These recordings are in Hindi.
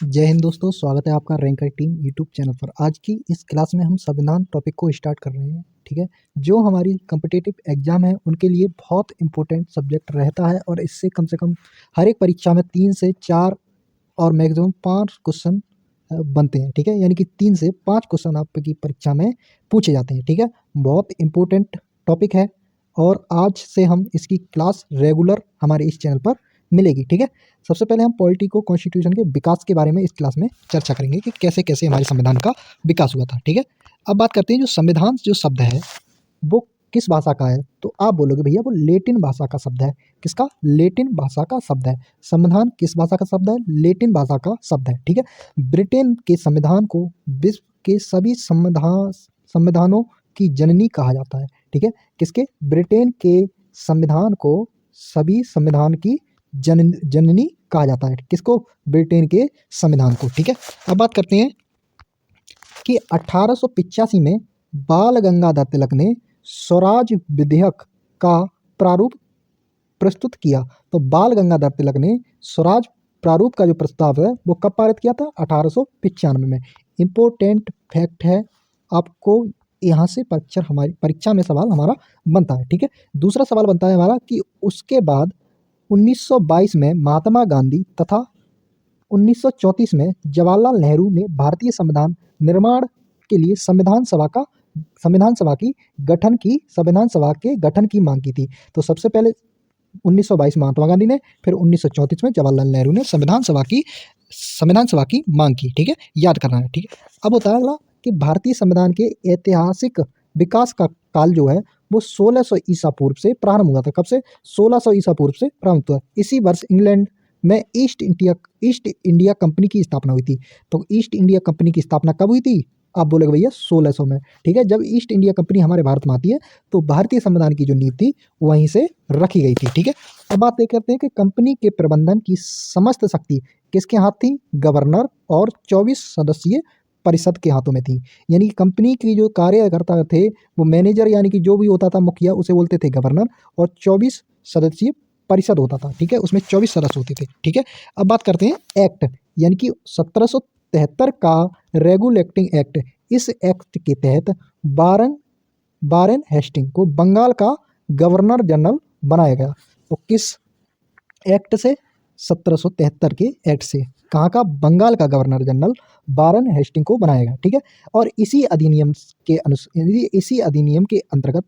जय हिंद दोस्तों, स्वागत है आपका रैंकर टीम यूट्यूब चैनल पर। आज की इस क्लास में हम संविधान टॉपिक को स्टार्ट कर रहे हैं। ठीक है, जो हमारी कॉम्पिटिटिव एग्जाम है उनके लिए बहुत इंपॉर्टेंट सब्जेक्ट रहता है और इससे कम से कम हर एक परीक्षा में 3 से 4 और मैक्सिमम 5 क्वेश्चन बनते हैं। ठीक है, यानी कि 3 से 5 क्वेश्चन आपकी परीक्षा में पूछे जाते हैं। ठीक है, बहुत इंपॉर्टेंट टॉपिक है और आज से हम इसकी क्लास रेगुलर हमारे इस चैनल पर मिलेगी। ठीक है, सबसे पहले हम पॉलिटी को कॉन्स्टिट्यूशन के विकास के बारे में इस क्लास में चर्चा करेंगे कि कैसे कैसे हमारे संविधान का विकास हुआ था। ठीक है, अब बात करते हैं जो संविधान जो शब्द है वो किस भाषा का है। तो आप बोलोगे भैया वो लेटिन भाषा का शब्द है। किसका? लेटिन भाषा का शब्द है। संविधान किस भाषा का शब्द है? लेटिन भाषा का शब्द है। ठीक है, ब्रिटेन के संविधान को विश्व के सभी संविधानों की जननी कहा जाता है। ठीक है, किसके? ब्रिटेन के संविधान को सभी संविधान की जननी कहा जाता है। किसको? ब्रिटेन के संविधान को। ठीक है, अब बात करते हैं कि 1885 में बाल गंगाधर तिलक ने स्वराज विधेयक का प्रारूप प्रस्तुत किया। तो बाल गंगाधर तिलक ने स्वराज प्रारूप का जो प्रस्ताव है वो कब पारित किया था? 1895 में। इम्पोर्टेंट फैक्ट है, आपको यहाँ से हमारी परीक्षा में सवाल हमारा बनता है। ठीक है, दूसरा सवाल बनता है हमारा कि उसके बाद 1922 में महात्मा गांधी तथा 1934 में जवाहरलाल नेहरू ने भारतीय संविधान निर्माण के लिए संविधान सभा के गठन की मांग की थी। तो सबसे पहले 1922 में महात्मा गांधी ने, फिर 1934 में जवाहरलाल नेहरू ने संविधान सभा की मांग की। ठीक है, याद करना है। ठीक है, अब होता है अगला कि भारतीय संविधान के ऐतिहासिक विकास का काल जो है वो 1600 ईसा पूर्व से प्रारंभ हुआ था। कब से? 1600 ईसा पूर्व से प्रारंभ हुआ। इसी वर्ष इंग्लैंड में ईस्ट इंडिया कंपनी की स्थापना हुई थी। तो ईस्ट इंडिया कंपनी की स्थापना कब हुई थी? आप बोलोगे भैया 1600 में। ठीक है, जब ईस्ट इंडिया कंपनी हमारे भारत में आती है तो भारतीय संविधान की जो नींव थी वहीं से रखी गई थी। ठीक है, अब बात ये करते हैं कि कंपनी के प्रबंधन की समस्त शक्ति किसके हाथ थी? गवर्नर और 24 सदस्यीय परिषद के हाथों में थी। यानी कि कंपनी की जो कार्यकर्ता थे वो मैनेजर यानी कि जो भी होता था मुखिया उसे बोलते थे गवर्नर, और 24 सदस्यीय परिषद होता था। ठीक है, उसमें 24 सदस्य होते थे। ठीक है, अब बात करते हैं एक्ट यानी कि 1773 का रेगुलेटिंग एक्ट। इस एक्ट के तहत वारेन हेस्टिंग को बंगाल का गवर्नर जनरल बनाया गया। तो किस एक्ट से? 1773 के एक्ट से। कहाँ का? बंगाल का गवर्नर जनरल वारेन हेस्टिंग को बनाया गया। ठीक है, और इसी अधिनियम के अंतर्गत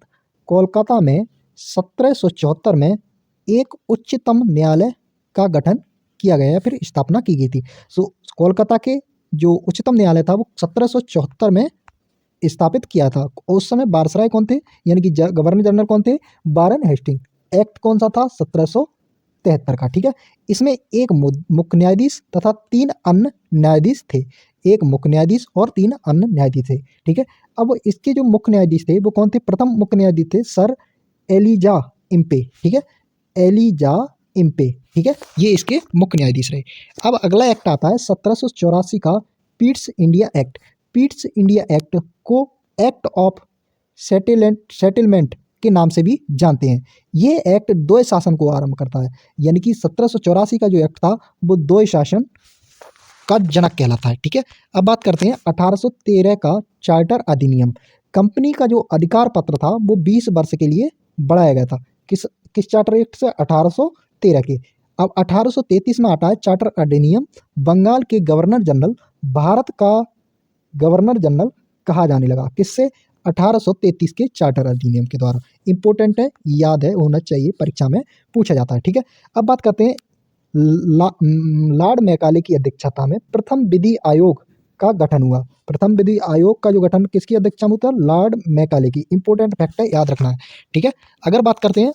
कोलकाता में 1774 में एक उच्चतम न्यायालय का गठन किया गया या फिर स्थापना की गई थी। सो कोलकाता के जो उच्चतम न्यायालय था वो 1774 में स्थापित किया था। उस समय वायसराय कौन थे? यानी कि गवर्नर जनरल कौन थे? Warren Hasting. एक्ट कौन सा था? 1773 का। ठीक है, इसमें एक मुख्य न्यायाधीश तथा 3 अन्य न्यायाधीश थे। एक मुख्य न्यायाधीश और 3 अन्य न्यायाधीश थे। ठीक है, अब इसके जो मुख्य न्यायाधीश थे वो कौन थे? प्रथम मुख्य न्यायाधीश थे सर एलिजा इम्पे। ठीक है, एलिजा इम्पे। ठीक है, ये इसके मुख्य न्यायाधीश रहे। अब अगला एक्ट आता है 1784 का Pitt's India act. Pitt's India act को एक्ट ऑफ सेटलमेंट के नाम से भी जानते हैं। ये एक्ट द्वय शासन को आरंभ करता है। यानी कि 1784 का जो एक्ट था वो द्वय शासन का जनक कहलाता है। ठीक है, अब बात करते हैं 1813 का चार्टर अधिनियम। कंपनी का जो अधिकार पत्र था वो 20 वर्ष के लिए बढ़ाया गया था। किस चार्टर एक्ट से? 1813 के। अब 1833 में आता है चार्टर अधिनियम। बंगाल के गवर्नर जनरल भारत का गवर्नर जनरल कहा जाने लगा। किससे? 1833 के चार्टर अधिनियम के द्वारा। इंपॉर्टेंट है, याद है, होना चाहिए, परीक्षा में पूछा जाता है। ठीक है, अब बात करते हैं लॉर्ड मैकाले की अध्यक्षता में प्रथम विधि आयोग का गठन हुआ। प्रथम विधि आयोग का जो गठन किसकी अध्यक्षता में होता है? लॉर्ड मैकाले की। इंपॉर्टेंट फैक्ट है, याद रखना है। ठीक है, अगर बात करते हैं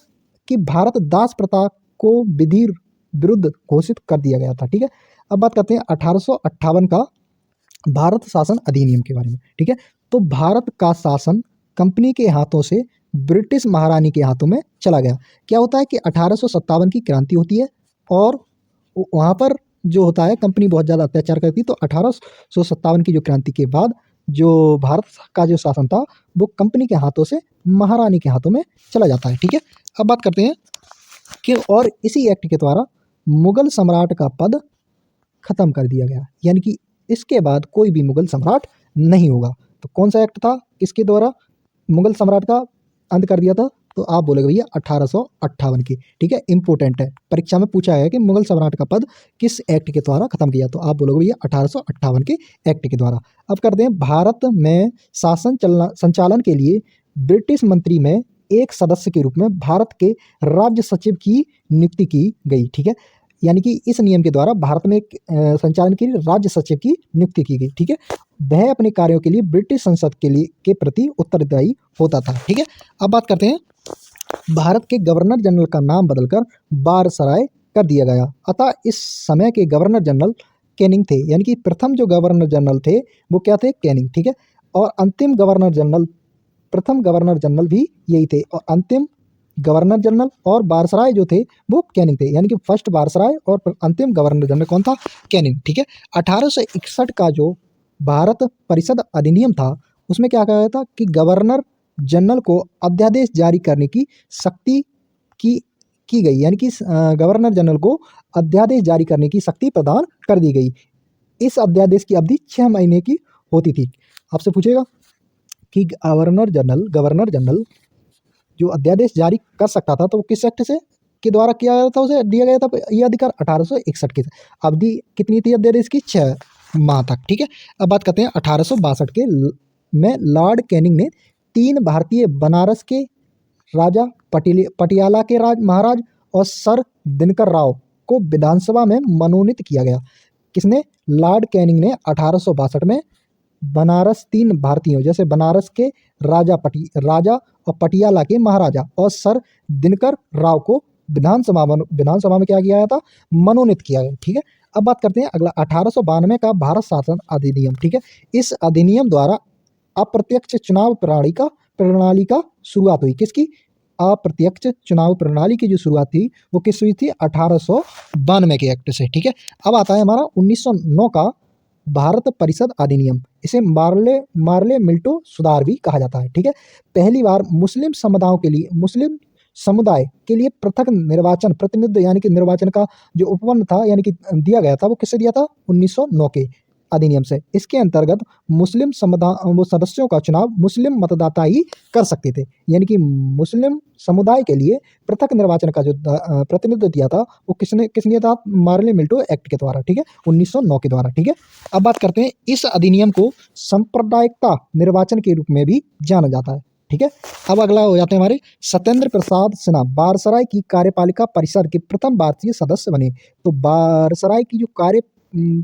कि भारत दास प्रथा को विधि विरुद्ध घोषित कर दिया गया था। ठीक है, अब बात करते हैं 1858 का भारत शासन अधिनियम के बारे में। ठीक है, तो भारत का शासन कंपनी के हाथों से ब्रिटिश महारानी के हाथों में चला गया। क्या होता है कि 1857 की क्रांति होती है और वहाँ पर जो होता है कंपनी बहुत ज़्यादा अत्याचार करती है। तो 1857 की जो क्रांति के बाद जो भारत का जो शासन था वो कंपनी के हाथों से महारानी के हाथों में चला जाता है। ठीक है, अब बात करते हैं कि और इसी एक्ट के द्वारा मुगल सम्राट का पद खत्म कर दिया गया, यानी कि इसके बाद कोई भी मुगल सम्राट नहीं होगा। तो कौन सा एक्ट था, किसके द्वारा मुगल सम्राट का अंत कर दिया था? तो आप बोलोगे भैया 1858 की। ठीक है, इंपॉर्टेंट है, परीक्षा में पूछा है कि मुगल सम्राट का पद किस एक्ट के द्वारा खत्म किया, तो आप बोलोगे भैया 1858 के एक्ट के द्वारा। अब करते हैं, भारत में शासन संचालन के लिए ब्रिटिश मंत्री में एक सदस्य के रूप में भारत के राज्य सचिव की नियुक्ति की गई। ठीक है, यानी कि इस नियम के द्वारा भारत में एक संचालन के लिए राज्य सचिव की नियुक्ति की गई। ठीक है, वह अपने कार्यों के लिए ब्रिटिश संसद के प्रति उत्तरदायी होता था। ठीक है, अब बात करते हैं, भारत के गवर्नर जनरल का नाम बदलकर वायसराय कर दिया गया। अतः इस समय के गवर्नर जनरल कैनिंग थे, यानी कि प्रथम जो गवर्नर जनरल थे वो क्या थे? कैनिंग। ठीक है, और अंतिम गवर्नर जनरल, प्रथम गवर्नर जनरल भी यही थे, और अंतिम गवर्नर जनरल और वायसराय जो थे वो कैनिंग थे, यानी कि फर्स्ट वायसराय और अंतिम गवर्नर जनरल कौन था? कैनिंग। ठीक है, 1861 का जो भारत परिषद अधिनियम था उसमें क्या कहा गया था कि गवर्नर जनरल को अध्यादेश जारी करने की शक्ति की गई, यानी कि गवर्नर जनरल को अध्यादेश जारी करने की शक्ति प्रदान कर दी गई। इस अध्यादेश की अवधि 6 महीने की होती थी। आपसे पूछेगा कि गवर्नर जनरल जो अध्यादेश जारी कर सकता था तो वो किस एक्ट से के द्वारा किया गया था, उसे दिया गया था ये अधिकार 1861 की। अवधि कितनी थी अध्यादेश की? 6 माह तक। ठीक है, अब बात करते हैं 1862 के में लॉर्ड कैनिंग ने 3 भारतीय बनारस के राजा पटियाला के महाराज और सर दिनकर राव को विधानसभा में मनोनीत किया गया। किसने? लॉर्ड कैनिंग ने 1862 में बनारस 3 भारतीयों, जैसे बनारस के राजा और पटियाला के महाराजा और सर दिनकर राव को विधानसभा में क्या किया गया था? मनोनीत किया गया। ठीक है, अब बात करते हैं अगला 1892 का भारत शासन अधिनियम। ठीक है, इस अधिनियम द्वारा अप्रत्यक्ष चुनाव प्रणाली का शुरुआत हुई। किसकी? अप्रत्यक्ष चुनाव प्रणाली की जो शुरुआत थी वो किस हुई थी? 1892 के एक्ट से। ठीक है, अब आता है हमारा 1909 का भारत परिषद अधिनियम। इसे मार्ले मिल्टो सुधार भी कहा जाता है। ठीक है, पहली बार मुस्लिम समुदाय के लिए पृथक निर्वाचन प्रतिनिधि, यानी कि निर्वाचन का जो उपवन था, यानी कि दिया गया था, वो किससे दिया था? 1909 के अधिनियम से। इसके अंतर्गत मुस्लिम सदस्यों का चुनाव मुस्लिम मतदाता ही कर सकते थे, यानी कि मुस्लिम समुदाय के लिए पृथक निर्वाचन का जो प्रतिनिधित्व दिया था वो किसने दिया था? मार्ले मिल्टो एक्ट के द्वारा। ठीक है, 1909 के द्वारा। ठीक है, अब बात करते हैं, इस अधिनियम को सांप्रदायिकता निर्वाचन के रूप में भी जाना जाता है। ठीक है, अब अगला हो जाते हैं हमारे सत्येंद्र प्रसाद सिन्हा वायसराय की कार्यपालिका परिषद के प्रथम भारतीय सदस्य बने। तो वायसराय की जो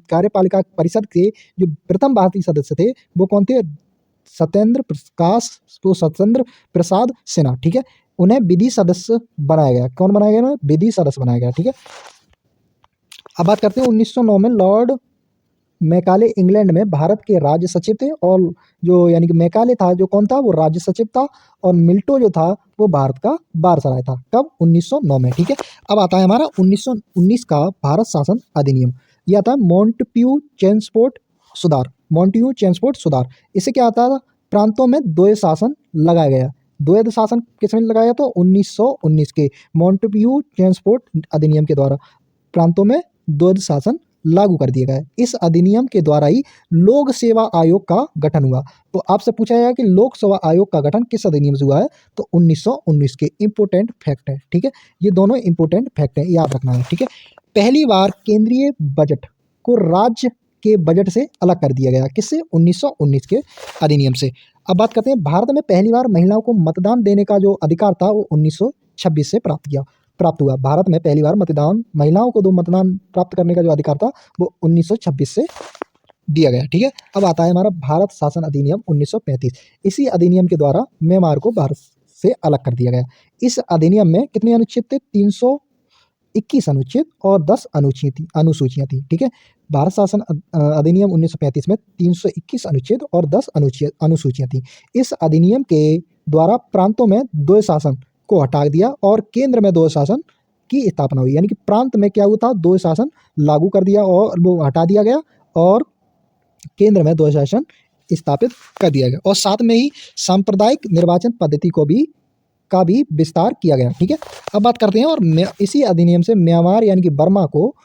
कार्यपालिका परिषद के जो प्रथम भारतीय सदस्य थे वो कौन थे? सत्येंद्र प्रसाद सिन्हा। ठीक है, उन्हें विधि सदस्य बनाया गया। कौन बनाया गया ना? विधि सदस्य बनाया गया। ठीक है, अब बात करते हैं 1909 में लॉर्ड मैकाले इंग्लैंड में भारत के राज्य सचिव थे, और जो यानी कि मैकाले था जो कौन था? वो राज्य सचिव था, और मिल्टो जो था वो भारत का वायसराय था। कब? 1909 में। ठीक है, अब आता है हमारा 1919 का भारत शासन अधिनियम। यह आता है मॉन्टेग्यू चेम्सफोर्ड सुधार। इससे क्या आता था? प्रांतों में द्वैध शासन लगाया गया। द्वैध शासन किसमें लगाया? तो 1919 के मॉन्टेग्यू चेम्सफोर्ड अधिनियम के द्वारा प्रांतों में द्वैध शासन लागू कर दिया गया। इस अधिनियम के द्वारा ही लोक सेवा आयोग का गठन हुआ। तो आपसे पूछा जाएगा कि लोक सेवा आयोग का गठन किस अधिनियम से हुआ है? तो 1919 के। इंपोर्टेंट फैक्ट है। ठीक है, ये दोनों इंपोर्टेंट फैक्ट है, याद रखना है। ठीक है, पहली बार केंद्रीय बजट को राज्य के बजट से अलग कर दिया गया। किससे? 1919 के अधिनियम से। अब बात करते हैं, भारत में पहली बार महिलाओं को मतदान देने का जो अधिकार था वो 1926 से प्राप्त हुआ। भारत में पहली बार महिलाओं को मतदान प्राप्त करने का जो अधिकार था वो 1926 से दिया गया। ठीक है, अब आता है हमारा भारत शासन अधिनियम 1935। इसी अधिनियम के द्वारा म्यांमार को भारत से अलग कर दिया गया। इस अधिनियम में कितने अनुच्छेद थे? 321 अनुच्छेद और 10 अनुसूचियां थी। ठीक है, भारत शासन अधिनियम 1935 में 321 अनुच्छेद और 10 अनुसूचियां थी। इस अधिनियम के द्वारा प्रांतों में द्वैध शासन को हटा दिया और केंद्र में द्वैध शासन की स्थापना हुई। यानी कि प्रांत में क्या हुआ था? द्वैध शासन लागू कर दिया और वो हटा दिया गया, और केंद्र में द्वैध शासन स्थापित कर दिया गया, और साथ में ही सांप्रदायिक निर्वाचन पद्धति का भी विस्तार किया गया। ठीक है, अब बात करते हैं, और इसी अधिनियम से म्यांमार यानी कि बर्मा को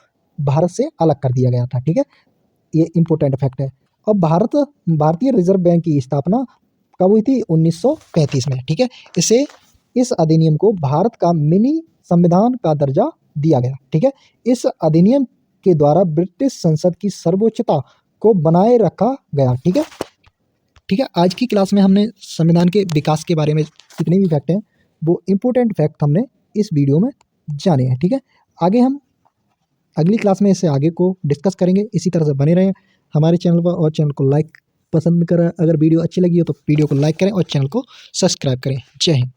भारत से अलग कर दिया गया था। ठीक है, ये इम्पोर्टेंट फैक्ट है। अब भारतीय रिजर्व बैंक की स्थापना कब हुई थी? 1935 में। ठीक है, इस अधिनियम को भारत का मिनी संविधान का दर्जा दिया गया। ठीक है, इस अधिनियम के द्वारा ब्रिटिश संसद की सर्वोच्चता को बनाए रखा गया। ठीक है, आज की क्लास में हमने संविधान के विकास के बारे में जितने भी फैक्ट हैं वो इम्पोर्टेंट फैक्ट हमने इस वीडियो में जाने हैं। ठीक है, आगे हम अगली क्लास में इससे आगे को डिस्कस करेंगे। इसी तरह से बने रहें हमारे चैनल पर और चैनल को लाइक पसंद करें। अगर वीडियो अच्छी लगी हो तो वीडियो को लाइक करें और चैनल को सब्सक्राइब करें। जय हिंद।